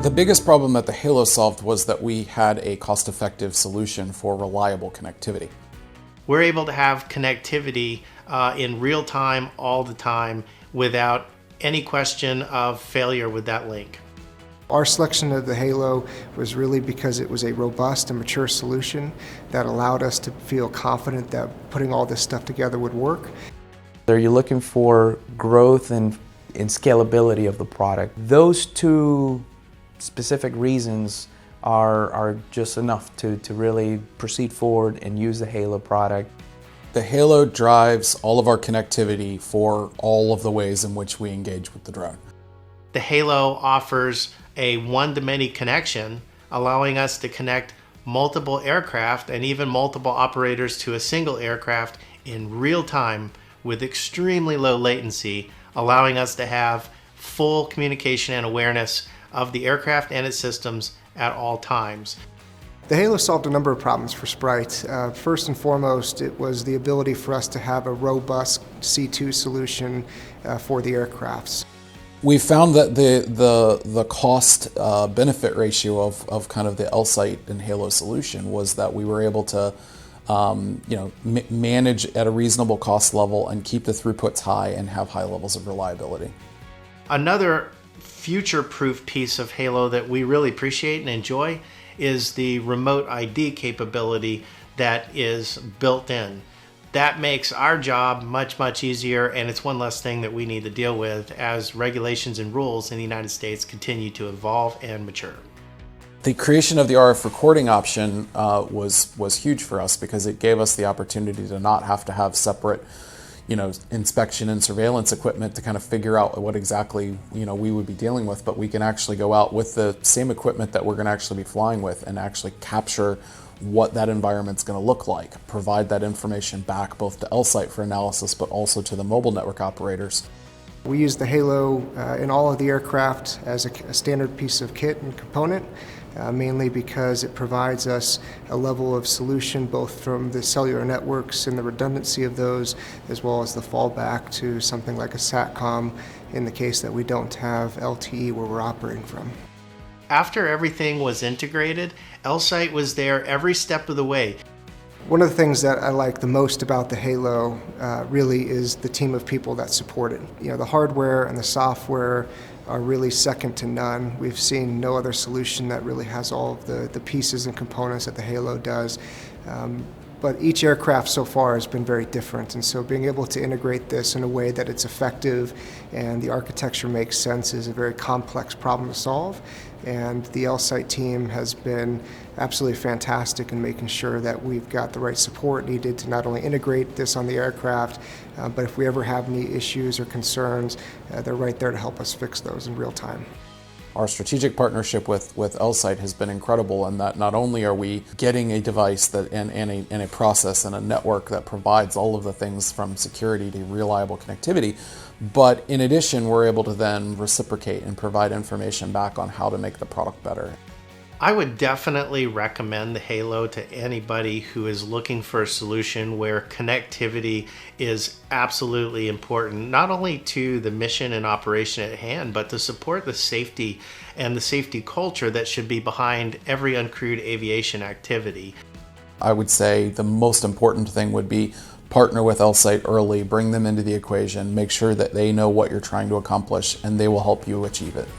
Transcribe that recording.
The biggest problem that the Halo solved was that we had a cost-effective solution for reliable connectivity. We're able to have connectivity in real time, all the time, without any question of failure with that link. Our selection of the Halo was really because it was a robust and mature solution that allowed us to feel confident that putting all this stuff together would work. Are you looking for growth and scalability of the product? Those two specific reasons are just enough to really proceed forward and use the Halo product. The Halo drives all of our connectivity for all of the ways in which we engage with the drone. The Halo offers a one-to-many connection, allowing us to connect multiple aircraft and even multiple operators to a single aircraft in real time with extremely low latency, allowing us to have full communication and awareness of the aircraft and its systems at all times. The Halo solved a number of problems for Sprites. First and foremost, it was the ability for us to have a robust C2 solution for the aircrafts. We found that the cost benefit ratio of kind of the Elsight and Halo solution was that we were able to manage at a reasonable cost level and keep the throughputs high and have high levels of reliability. Another future-proof piece of Halo that we really appreciate and enjoy is the remote ID capability that is built in. That makes our job much easier, and it's one less thing that we need to deal with as regulations and rules in the United States continue to evolve and mature. The creation of the RF recording option was huge for us because it gave us the opportunity to not have to have separate inspection and surveillance equipment to kind of figure out what exactly we would be dealing with, but we can actually go out with the same equipment that we're going to actually be flying with and actually capture what that environment's going to look like, provide that information back both to Elsight for analysis but also to the mobile network operators. We use the Halo in all of the aircraft as a standard piece of kit and component, mainly because it provides us a level of solution both from the cellular networks and the redundancy of those, as well as the fallback to something like a SATCOM in the case that we don't have LTE where we're operating from. After everything was integrated, Elsight was there every step of the way. One of the things that I like the most about the Halo really is the team of people that support it. The hardware and the software are really second to none. We've seen no other solution that really has all of the pieces and components that the Halo does. But each aircraft so far has been very different, and so being able to integrate this in a way that it's effective and the architecture makes sense is a very complex problem to solve. And the Elsight team has been absolutely fantastic in making sure that we've got the right support needed to not only integrate this on the aircraft, but if we ever have any issues or concerns, they're right there to help us fix those in real time. Our strategic partnership with Elsight has been incredible in that not only are we getting a device that and a process and a network that provides all of the things from security to reliable connectivity, but in addition we're able to then reciprocate and provide information back on how to make the product better. I would definitely recommend the Halo to anybody who is looking for a solution where connectivity is absolutely important, not only to the mission and operation at hand, but to support the safety and the safety culture that should be behind every uncrewed aviation activity. I would say the most important thing would be partner with Elsight early, bring them into the equation, make sure that they know what you're trying to accomplish, and they will help you achieve it.